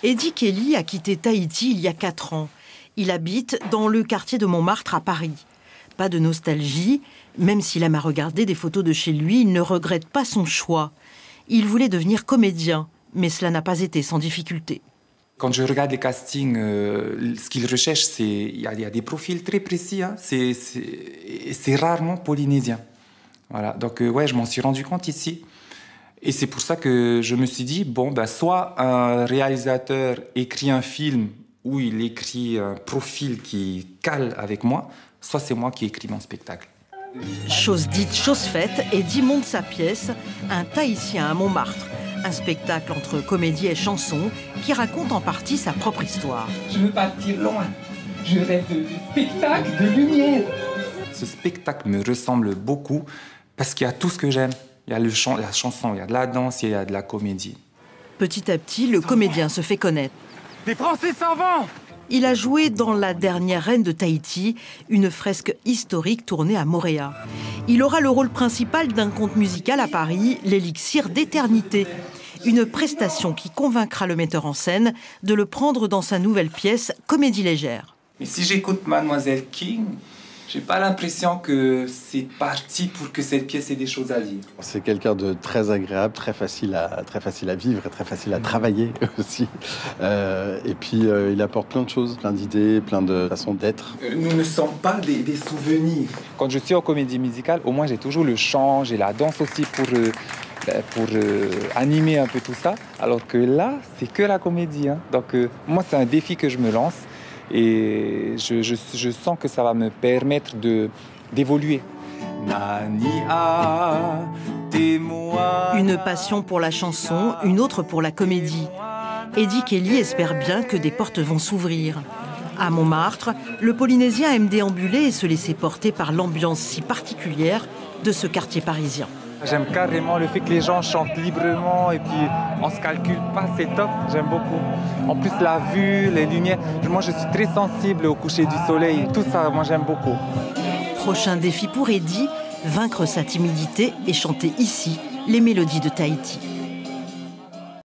Eddie Kelly a quitté Tahiti il y a 4 ans. Il habite dans le quartier de Montmartre à Paris. Pas de nostalgie, même s'il aime à regarder des photos de chez lui, il ne regrette pas son choix. Il voulait devenir comédien, mais cela n'a pas été sans difficulté. Quand je regarde les castings, ce qu'ils recherchent, il y a des profils très précis. Hein. C'est rarement polynésien. Voilà. Donc ouais, je m'en suis rendu compte ici. Et c'est pour ça que je me suis dit, bon, soit un réalisateur écrit un film où il écrit un profil qui cale avec moi, soit c'est moi qui écris mon spectacle. Chose dite, chose faite, Eddie monte sa pièce, Un Tahitien à Montmartre. Un spectacle entre comédie et chanson qui raconte en partie sa propre histoire. Je veux partir loin. Je rêve de spectacle, de lumière. Ce spectacle me ressemble beaucoup parce qu'il y a tout ce que j'aime. Il y a la chanson, il y a de la danse, il y a de la comédie. Petit à petit, le comédien se fait connaître. Des Français s'en vont. Il a joué dans La Dernière Reine de Tahiti, une fresque historique tournée à Moorea. Il aura le rôle principal d'un conte musical à Paris, L'Élixir d'éternité. Une prestation qui convaincra le metteur en scène de le prendre dans sa nouvelle pièce Comédie légère. Mais si j'écoute Mademoiselle King, j'ai pas l'impression que c'est parti pour que cette pièce ait des choses à dire. C'est quelqu'un de très agréable, très facile à vivre et très facile à travailler aussi. Et puis il apporte plein de choses, plein d'idées, plein de façons d'être. Nous ne sommes pas des souvenirs. Quand je suis en comédie musicale, au moins j'ai toujours le chant, j'ai la danse aussi pour animer un peu tout ça. Alors que là, c'est que la comédie. Hein. Donc moi, c'est un défi que je me lance. Et je sens que ça va me permettre d'évoluer. Une passion pour la chanson, une autre pour la comédie. Eddie Kelly espère bien que des portes vont s'ouvrir. À Montmartre, le Polynésien aime déambuler et se laisser porter par l'ambiance si particulière de ce quartier parisien. J'aime carrément le fait que les gens chantent librement et puis on se calcule pas, c'est top, j'aime beaucoup. En plus la vue, les lumières, moi je suis très sensible au coucher du soleil, tout ça, moi j'aime beaucoup. Prochain défi pour Eddie, vaincre sa timidité et chanter ici les mélodies de Tahiti.